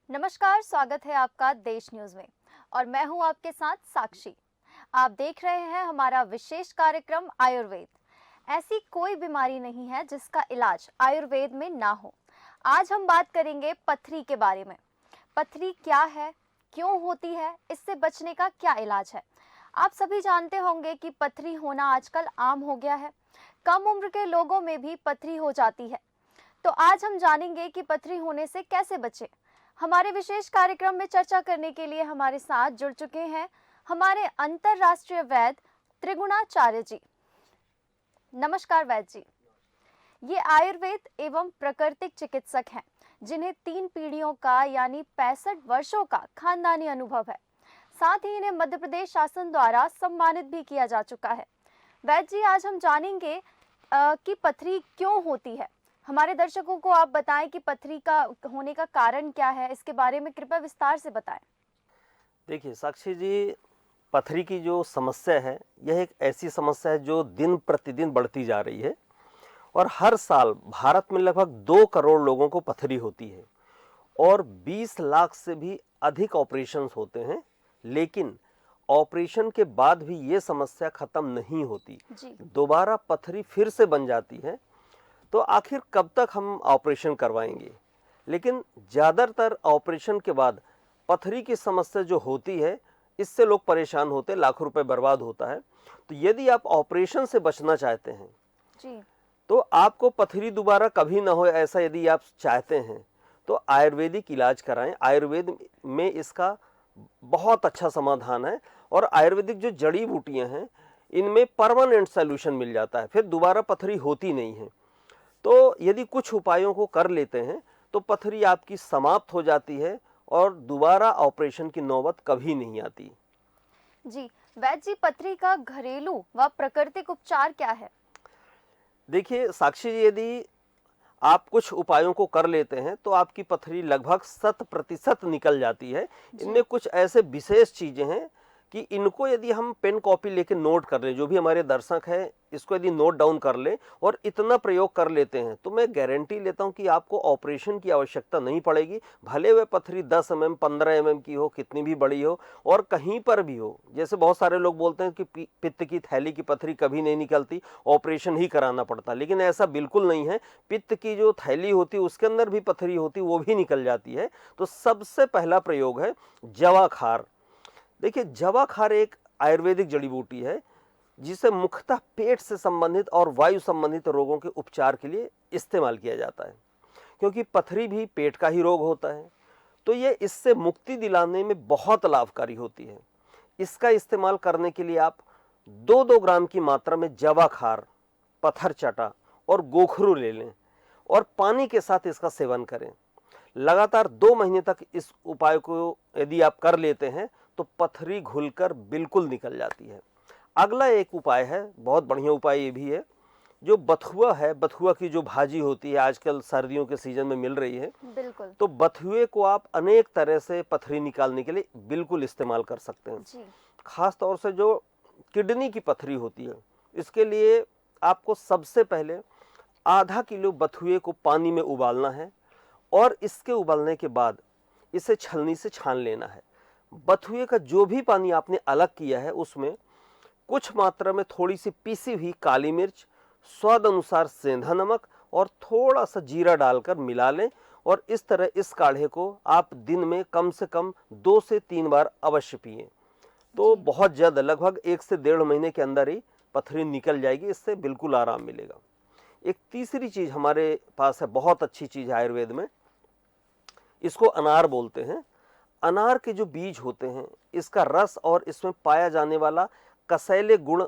नमस्कार, स्वागत है आपका देश न्यूज में। और मैं हूं आपके साथ साक्षी। आप देख रहे हैं हमारा विशेष कार्यक्रम आयुर्वेद। ऐसी कोई बीमारी नहीं है जिसका इलाज आयुर्वेद में ना हो। आज हम बात करेंगे पथरी के बारे में। पथरी क्या है, क्यों होती है, इससे बचने का क्या इलाज है। आप सभी जानते होंगे कि पथरी होना आजकल आम हो गया है। कम उम्र के लोगों में भी पथरी हो जाती है। तो आज हम जानेंगे कि पथरी होने से कैसे बचें। हमारे विशेष कार्यक्रम में चर्चा करने के लिए हमारे साथ जुड़ चुके हैं हमारे अंतरराष्ट्रीय वैद्य त्रिगुणाचार्य जी। नमस्कार वैद्य जी। ये आयुर्वेद एवं प्राकृतिक चिकित्सक हैं जिन्हें 3 पीढ़ियों का यानी 65 वर्षों का खानदानी अनुभव है। साथ ही इन्हें मध्य प्रदेश शासन द्वारा सम्मानित भी किया जा चुका है। वैद्य जी, आज हम जानेंगे कि पथरी क्यों होती है। हमारे दर्शकों को आप बताएं कि पथरी का होने का कारण क्या है, इसके बारे में कृपया विस्तार से बताएं। देखिए साक्षी जी, पथरी की जो समस्या है यह एक ऐसी समस्या है जो दिन प्रतिदिन बढ़ती जा रही है और हर साल भारत में लगभग 2 करोड़ लोगों को पथरी होती है और 20 लाख से भी अधिक ऑपरेशंस होते हैं। लेकिन ऑपरेशन के बाद भी ये समस्या खत्म नहीं होती, दोबारा पथरी फिर से बन जाती है। तो आखिर कब तक हम ऑपरेशन करवाएंगे? लेकिन ज़्यादातर ऑपरेशन के बाद पथरी की समस्या जो होती है इससे लोग परेशान होते हैं, लाखों रुपए बर्बाद होता है। तो यदि आप ऑपरेशन से बचना चाहते हैं जी। तो आपको पथरी दोबारा कभी ना हो, ऐसा यदि आप चाहते हैं तो आयुर्वेदिक इलाज कराएं। आयुर्वेद में इसका बहुत अच्छा समाधान है और आयुर्वेदिक जो जड़ी बूटियां हैं इनमें परमानेंट सॉल्यूशन मिल जाता है, फिर दोबारा पथरी होती नहीं है। तो यदि कुछ उपायों को कर लेते हैं तो पथरी आपकी समाप्त हो जाती है और दोबारा ऑपरेशन की नौबत कभी नहीं आती। जी वैद्य जी, पथरी का घरेलू व प्राकृतिक उपचार क्या है? देखिए साक्षी जी, यदि आप कुछ उपायों को कर लेते हैं तो आपकी पथरी लगभग 100% निकल जाती है। इनमें कुछ ऐसे विशेष चीजें हैं कि इनको यदि हम पेन कॉपी लेके नोट कर लें, जो भी हमारे दर्शक हैं इसको यदि नोट डाउन कर लें और इतना प्रयोग कर लेते हैं तो मैं गारंटी लेता हूं कि आपको ऑपरेशन की आवश्यकता नहीं पड़ेगी। भले वह पथरी 10 mm 15 mm की हो, कितनी भी बड़ी हो और कहीं पर भी हो। जैसे बहुत सारे लोग बोलते हैं कि पित्त की थैली की पथरी कभी नहीं निकलती, ऑपरेशन ही कराना पड़ता, लेकिन ऐसा बिल्कुल नहीं है। पित्त की जो थैली होती है उसके अंदर भी पथरी होती, वो भी निकल जाती है। तो सबसे पहला प्रयोग है जवाखार। देखिए जवाखार एक आयुर्वेदिक जड़ी बूटी है जिसे मुख्यतः पेट से संबंधित और वायु संबंधित रोगों के उपचार के लिए इस्तेमाल किया जाता है, क्योंकि पथरी भी पेट का ही रोग होता है। तो ये इससे मुक्ति दिलाने में बहुत लाभकारी होती है। इसका इस्तेमाल करने के लिए आप 2-2 ग्राम की मात्रा में जवाखार, पत्थर चटा और गोखरू ले लें और पानी के साथ इसका सेवन करें। लगातार 2 महीने तक इस उपाय को यदि आप कर लेते हैं तो पथरी घुलकर बिल्कुल निकल जाती है। अगला एक उपाय है, बहुत बढ़िया उपाय ये भी है, जो बथुआ है। बथुआ की जो भाजी होती है आजकल सर्दियों के सीजन में मिल रही है, बिल्कुल। तो बथुए को आप अनेक तरह से पथरी निकालने के लिए बिल्कुल इस्तेमाल कर सकते हैं। जी। खास तौर से जो किडनी की पथरी होती है इसके लिए आपको सबसे पहले आधा किलो बथुए को पानी में उबालना है और इसके उबालने के बाद इसे छलनी से छान लेना है। बथुए का जो भी पानी आपने अलग किया है उसमें कुछ मात्रा में थोड़ी सी पीसी हुई काली मिर्च, स्वाद अनुसार सेंधा नमक और थोड़ा सा जीरा डालकर मिला लें और इस तरह इस काढ़े को आप दिन में कम से कम 2 से 3 बार अवश्य पिएं। तो बहुत जल्द, लगभग 1 से 1.5 महीने के अंदर ही पथरी निकल जाएगी। इससे बिल्कुल आराम मिलेगा। एक तीसरी चीज हमारे पास है, बहुत अच्छी चीज है आयुर्वेद में, इसको अनार बोलते हैं। अनार के जो बीज होते हैं इसका रस और इसमें पाया जाने वाला कसैले गुण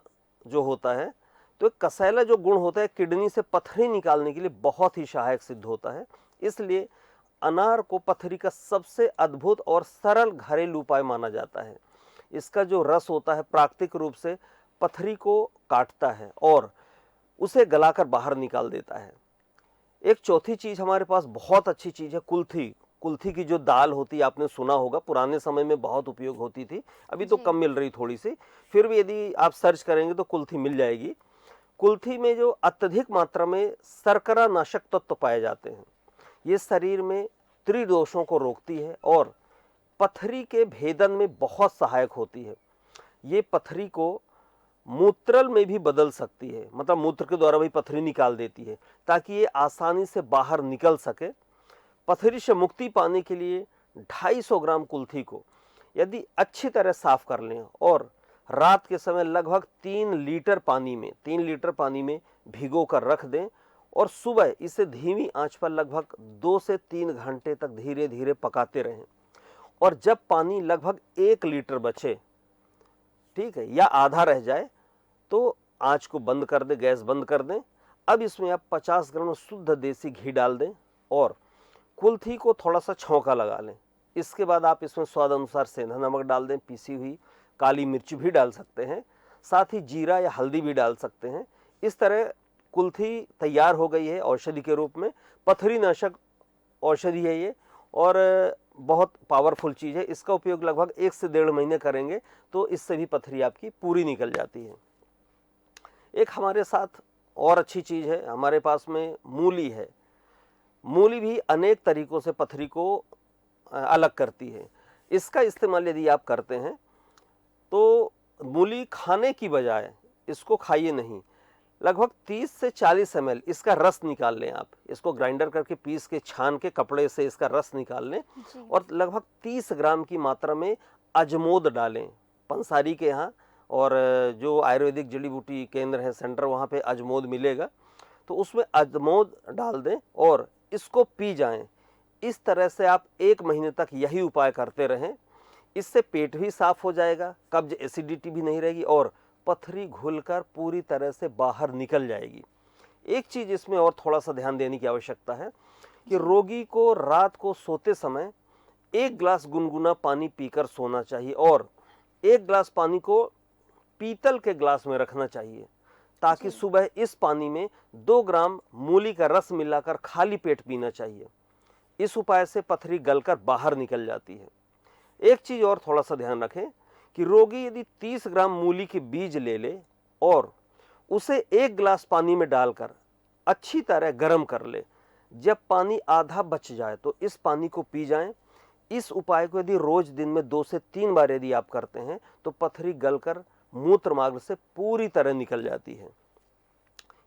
जो होता है, तो कसैला जो गुण होता है किडनी से पथरी निकालने के लिए बहुत ही सहायक सिद्ध होता है। इसलिए अनार को पथरी का सबसे अद्भुत और सरल घरेलू उपाय माना जाता है। इसका जो रस होता है प्राकृतिक रूप से पथरी को काटता है और उसे गलाकर बाहर निकाल देता है। एक चौथी चीज हमारे पास बहुत अच्छी चीज है, कुल्थी। कुल्थी की जो दाल होती है आपने सुना होगा, पुराने समय में बहुत उपयोग होती थी, अभी तो कम मिल रही थोड़ी सी, फिर भी यदि आप सर्च करेंगे तो कुल्थी मिल जाएगी। कुल्थी में जो अत्यधिक मात्रा में शर्करा नाशक तत्व पाए जाते हैं, ये शरीर में त्रिदोषों को रोकती है और पथरी के भेदन में बहुत सहायक होती है। ये पथरी को मूत्रल में भी बदल सकती है, मतलब मूत्र के द्वारा भी पथरी निकाल देती है, ताकि ये आसानी से बाहर निकल सके। पथरी से मुक्ति पाने के लिए 250 ग्राम कुल्थी को यदि अच्छी तरह साफ कर लें और रात के समय लगभग 3 लीटर पानी में भिगो कर रख दें और सुबह इसे धीमी आंच पर लगभग 2 से 3 घंटे तक धीरे धीरे पकाते रहें। और जब पानी लगभग 1 लीटर बचे, ठीक है, या आधा रह जाए, तो आंच को बंद कर दें, गैस बंद कर दें। अब इसमें आप 50 ग्राम शुद्ध देसी घी डाल दें और कुल्थी को थोड़ा सा छौंका लगा लें। इसके बाद आप इसमें स्वाद अनुसार सेंधा नमक डाल दें, पीसी हुई काली मिर्च भी डाल सकते हैं, साथ ही जीरा या हल्दी भी डाल सकते हैं। इस तरह कुल्थी तैयार हो गई है औषधि के रूप में। पथरी नाशक औषधि है ये और बहुत पावरफुल चीज़ है। इसका उपयोग लगभग 1 से 1.5 महीने करेंगे तो इससे भी पथरी आपकी पूरी निकल जाती है। एक हमारे साथ और अच्छी चीज़ है, हमारे पास में मूली है। मूली भी अनेक तरीकों से पथरी को अलग करती है। इसका इस्तेमाल यदि आप करते हैं तो मूली खाने की बजाय इसको खाइए नहीं, लगभग 30 से 40 ml इसका रस निकाल लें। आप इसको ग्राइंडर करके पीस के छान के कपड़े से इसका रस निकाल लें और लगभग 30 ग्राम की मात्रा में अजमोद डालें पंसारी के यहाँ, और जो आयुर्वेदिक जड़ी बूटी केंद्र है सेंटर, वहाँ पे अजमोद मिलेगा, तो उसमें अजमोद डाल दें और इसको पी जाएं। इस तरह से आप 1 महीने तक यही उपाय करते रहें। इससे पेट भी साफ हो जाएगा, कब्ज एसिडिटी भी नहीं रहेगी और पथरी घुलकर पूरी तरह से बाहर निकल जाएगी। एक चीज़ इसमें और थोड़ा सा ध्यान देने की आवश्यकता है कि रोगी को रात को सोते समय 1 गिलास गुनगुना पानी पीकर सोना चाहिए और 1 गिलास पानी को पीतल के ग्लास में रखना चाहिए, ताकि सुबह इस पानी में 2 ग्राम मूली का रस मिलाकर खाली पेट पीना चाहिए। इस उपाय से पथरी गलकर बाहर निकल जाती है। एक चीज़ और थोड़ा सा ध्यान रखें कि रोगी यदि 30 ग्राम मूली के बीज ले ले और उसे 1 गिलास पानी में डालकर अच्छी तरह गर्म कर ले, जब पानी आधा बच जाए तो इस पानी को पी जाएं। इस उपाय को यदि रोज दिन में 2 से 3 बार यदि आप करते हैं तो पथरी गलकर मूत्र मार्ग से पूरी तरह निकल जाती है।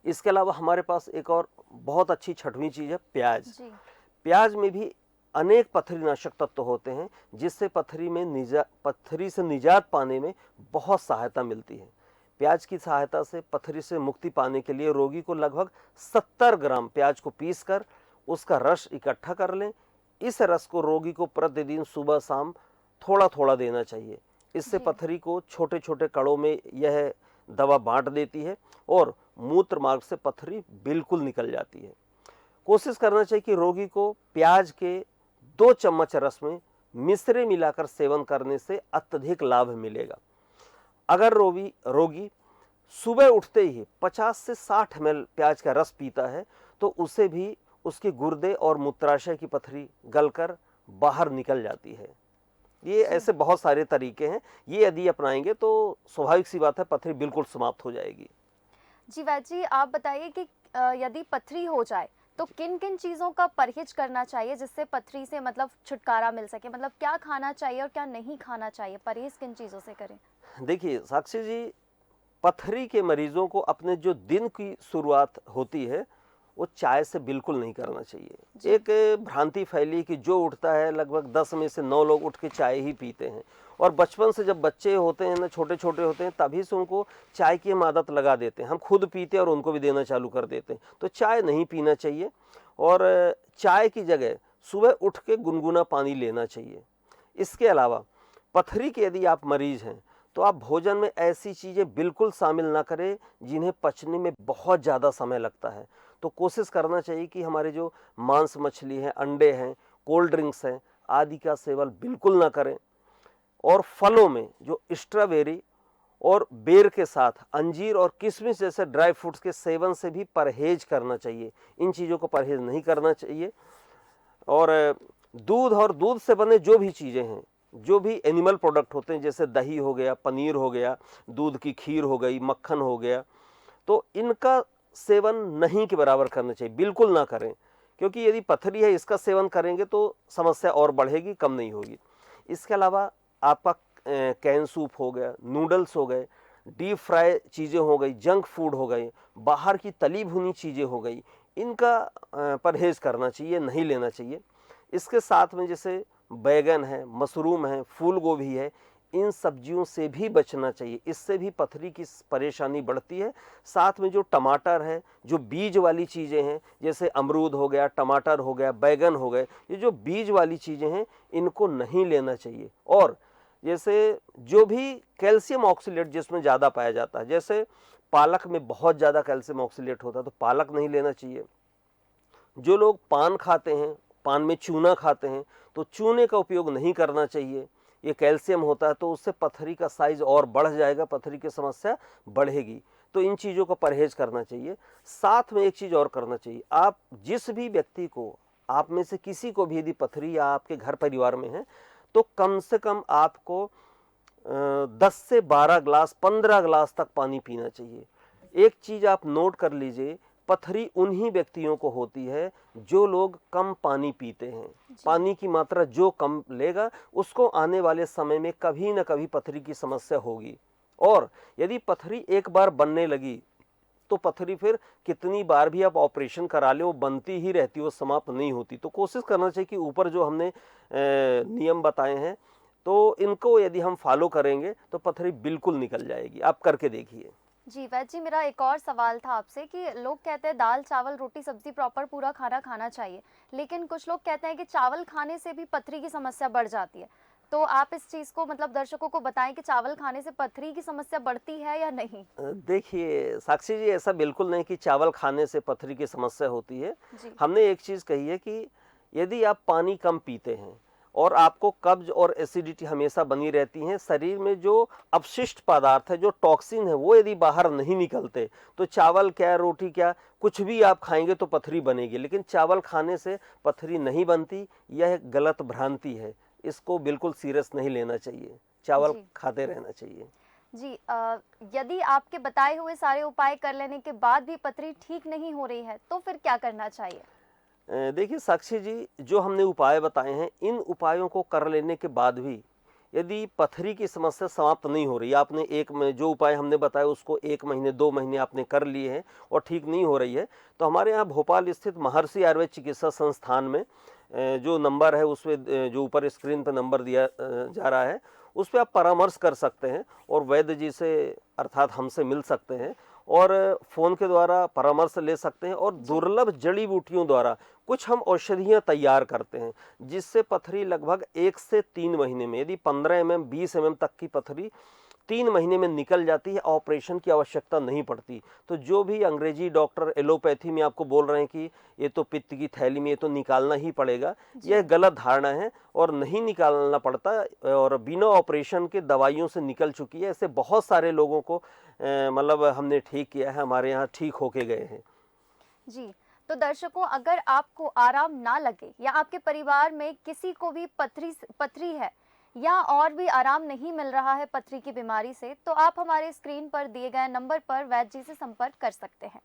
इसके अलावा हमारे पास एक और बहुत अच्छी छठवीं चीज़ है, प्याज। प्याज में भी अनेक पथरीनाशक तत्व होते हैं, जिससे पथरी से निजात पाने में बहुत सहायता मिलती है। प्याज की सहायता से पथरी से मुक्ति पाने के लिए रोगी को लगभग 70 ग्राम प्याज को पीसकर उसका रस इकट्ठा कर लें। इस रस को रोगी को प्रतिदिन सुबह शाम थोड़ा थोड़ा देना चाहिए। इससे पथरी को छोटे छोटे कड़ों में यह दवा बांट देती है और मूत्र मार्ग से पथरी बिल्कुल निकल जाती है। कोशिश करना चाहिए कि रोगी को प्याज के 2 चम्मच रस में मिश्री मिलाकर सेवन करने से अत्यधिक लाभ मिलेगा। अगर रोगी सुबह उठते ही 50 से 60 ml प्याज का रस पीता है तो उसे भी उसके गुर्दे और मूत्राशय की पथरी गलकर बाहर निकल जाती है। ये ऐसे बहुत सारे तरीके हैं, ये यदि अपनाएंगे तो स्वाभाविक सी बात है पथरी बिल्कुल समाप्त हो जाएगी। जी वैद्य जी, आप बताइए कि यदि पथरी हो जाए तो किन किन चीज़ों का परहेज करना चाहिए जिससे पथरी से मतलब छुटकारा मिल सके, मतलब क्या खाना चाहिए और क्या नहीं खाना चाहिए, परहेज किन चीज़ों से करें? देखिए साक्षी जी, पथरी के मरीजों को अपने जो दिन की शुरुआत होती है वो चाय से बिल्कुल नहीं करना चाहिए। एक भ्रांति फैली कि जो उठता है लगभग 10 में से 9 लोग उठ के चाय ही पीते हैं, और बचपन से जब बच्चे होते हैं ना, छोटे छोटे होते हैं, तभी से उनको चाय की हम आदत लगा देते हैं। हम खुद पीते हैं और उनको भी देना चालू कर देते हैं। तो चाय नहीं पीना चाहिए और चाय की जगह सुबह उठ के गुनगुना पानी लेना चाहिए। इसके अलावा पथरी के यदि आप मरीज हैं तो आप भोजन में ऐसी चीज़ें बिल्कुल शामिल ना करें जिन्हें पचने में बहुत ज़्यादा समय लगता है। तो कोशिश करना चाहिए कि हमारे जो मांस मछली हैं, अंडे हैं, कोल्ड ड्रिंक्स हैं आदि का सेवन बिल्कुल ना करें। और फलों में जो स्ट्रॉबेरी और बेर के साथ अंजीर और किशमिश जैसे ड्राई फ्रूट्स के सेवन से भी परहेज करना चाहिए। इन चीज़ों को परहेज नहीं करना चाहिए। और दूध और दूध से बने जो भी चीज़ें हैं, जो भी एनिमल प्रोडक्ट होते हैं, जैसे दही हो गया, पनीर हो गया, दूध की खीर हो गई, मक्खन हो गया, तो इनका सेवन नहीं के बराबर करना चाहिए, बिल्कुल ना करें। क्योंकि यदि पथरी है इसका सेवन करेंगे तो समस्या और बढ़ेगी, कम नहीं होगी। इसके अलावा आपका कैन सूप हो गया, नूडल्स हो गए, डीप फ्राई चीज़ें हो गई, जंक फूड हो गई, बाहर की तली भुनी चीज़ें हो गई, इनका परहेज़ करना चाहिए, नहीं लेना चाहिए। इसके साथ में जैसे बैगन है, मशरूम है, फूल गोभी है, इन सब्जियों से भी बचना चाहिए, इससे भी पथरी की परेशानी बढ़ती है। साथ में जो टमाटर है, जो बीज वाली चीज़ें हैं, जैसे अमरूद हो गया, टमाटर हो गया, बैगन हो गए, ये जो बीज वाली चीज़ें हैं इनको नहीं लेना चाहिए। और जैसे जो भी कैल्शियम ऑक्सीलेट जिसमें ज़्यादा पाया जाता है, जैसे पालक में बहुत ज़्यादा कैल्शियम ऑक्सीलेट होता है तो पालक नहीं लेना चाहिए। जो लोग पान खाते हैं, पान में चूना खाते हैं, तो चूने का उपयोग नहीं करना चाहिए, ये कैल्शियम होता है, तो उससे पथरी का साइज और बढ़ जाएगा, पथरी की समस्या बढ़ेगी। तो इन चीज़ों का परहेज करना चाहिए। साथ में एक चीज़ और करना चाहिए, आप जिस भी व्यक्ति को, आप में से किसी को भी यदि पथरी या आपके घर परिवार में है, तो कम से कम आपको 10 से 12 ग्लास, 15 ग्लास तक पानी पीना चाहिए। एक चीज़ आप नोट कर लीजिए, पथरी उन्हीं व्यक्तियों को होती है जो लोग कम पानी पीते हैं। पानी की मात्रा जो कम लेगा उसको आने वाले समय में कभी न कभी पथरी की समस्या होगी। और यदि पथरी एक बार बनने लगी तो पथरी फिर कितनी बार भी आप ऑपरेशन करा लें वो बनती ही रहती है, वो समाप्त नहीं होती। तो कोशिश करना चाहिए कि ऊपर जो हमने नियम बताए हैं तो इनको यदि हम फॉलो करेंगे तो पथरी बिल्कुल निकल जाएगी। आप करके देखिए। जी वैद्य जी, मेरा एक और सवाल था आपसे कि लोग कहते हैं दाल चावल रोटी सब्जी प्रॉपर पूरा खाना खाना चाहिए, लेकिन कुछ लोग कहते हैं कि चावल खाने से भी पथरी की समस्या बढ़ जाती है। तो आप इस चीज़ को मतलब दर्शकों को बताएं कि चावल खाने से पथरी की समस्या बढ़ती है या नहीं? देखिए साक्षी जी, ऐसा बिल्कुल नहीं कि चावल खाने से पथरी की समस्या होती है। जी। हमने एक चीज़ कही है कि यदि आप पानी कम पीते हैं और आपको कब्ज और एसिडिटी हमेशा बनी रहती है, शरीर में जो अपशिष्ट पदार्थ है, जो टॉक्सिन है, वो यदि बाहर नहीं निकलते, तो चावल क्या, रोटी क्या, कुछ भी आप खाएंगे तो पथरी बनेगी। लेकिन चावल खाने से पथरी नहीं बनती, यह एक गलत भ्रांति है। इसको बिल्कुल सीरियस नहीं लेना चाहिए, चावल जी। खाते रहना चाहिए। जी यदि आपके बताए हुए सारे उपाय कर लेने के बाद भी पथरी ठीक नहीं हो रही है तो फिर क्या करना चाहिए? देखिए साक्षी जी, जो हमने उपाय बताए हैं, इन उपायों को कर लेने के बाद भी यदि पथरी की समस्या समाप्त नहीं हो रही, आपने एक में जो उपाय हमने बताए उसको 1 महीने 2 महीने आपने कर लिए हैं और ठीक नहीं हो रही है, तो हमारे यहाँ भोपाल स्थित महर्षि आयुर्वेद चिकित्सा संस्थान में जो नंबर है उसमें जो ऊपर स्क्रीन पर नंबर दिया जा रहा है, उस पर आप परामर्श कर सकते हैं और वैद्य जी से अर्थात हमसे मिल सकते हैं और फ़ोन के द्वारा परामर्श ले सकते हैं। और दुर्लभ जड़ी बूटियों द्वारा कुछ हम औषधियाँ तैयार करते हैं जिससे पथरी लगभग 1 से 3 महीने में, यदि 15 mm 20 mm तक की पथरी 3 महीने में निकल जाती है, ऑपरेशन की आवश्यकता नहीं पड़ती। तो जो भी अंग्रेजी डॉक्टर एलोपैथी में आपको बोल रहे हैं कि ये तो पित्त की थैली में, ये तो निकालना ही पड़ेगा, यह गलत धारणा है और नहीं निकालना पड़ता और बिना ऑपरेशन के दवाइयों से निकल चुकी है। ऐसे बहुत सारे लोगों को मतलब हमने ठीक किया है, हमारे यहाँ ठीक होके गए हैं। जी, तो दर्शकों, अगर आपको आराम ना लगे या आपके परिवार में किसी को भी पथरी है या और भी आराम नहीं मिल रहा है पथरी की बीमारी से, तो आप हमारे स्क्रीन पर दिए गए नंबर पर वैद्य जी से संपर्क कर सकते हैं।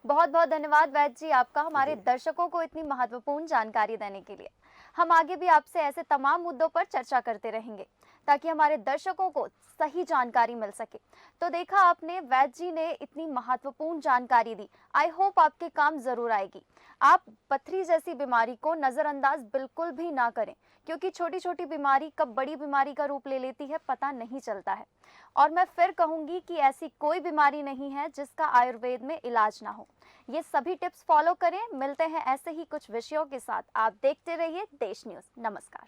बहुत बहुत धन्यवाद वैद्य जी आपका हमारे दर्शकों को इतनी महत्वपूर्ण जानकारी देने के लिए। हम आगे भी आपसे ऐसे तमाम मुद्दों पर चर्चा करते रहेंगे ताकि हमारे दर्शकों को सही जानकारी मिल सके। तो देखा आपने, वैद्य जी ने इतनी महत्वपूर्ण जानकारी दी। आई होप आपके काम जरूर आएगी। आप पथरी जैसी बीमारी को नजरअंदाज बिल्कुल भी ना करें, क्योंकि छोटी छोटी बीमारी कब बड़ी बीमारी का रूप ले लेती है पता नहीं चलता है। और मैं फिर कहूंगी कि ऐसी कोई बीमारी नहीं है जिसका आयुर्वेद में इलाज ना हो। ये सभी टिप्स फॉलो करें। मिलते हैं ऐसे ही कुछ विषयों के साथ। आप देखते रहिए देश न्यूज़। नमस्कार।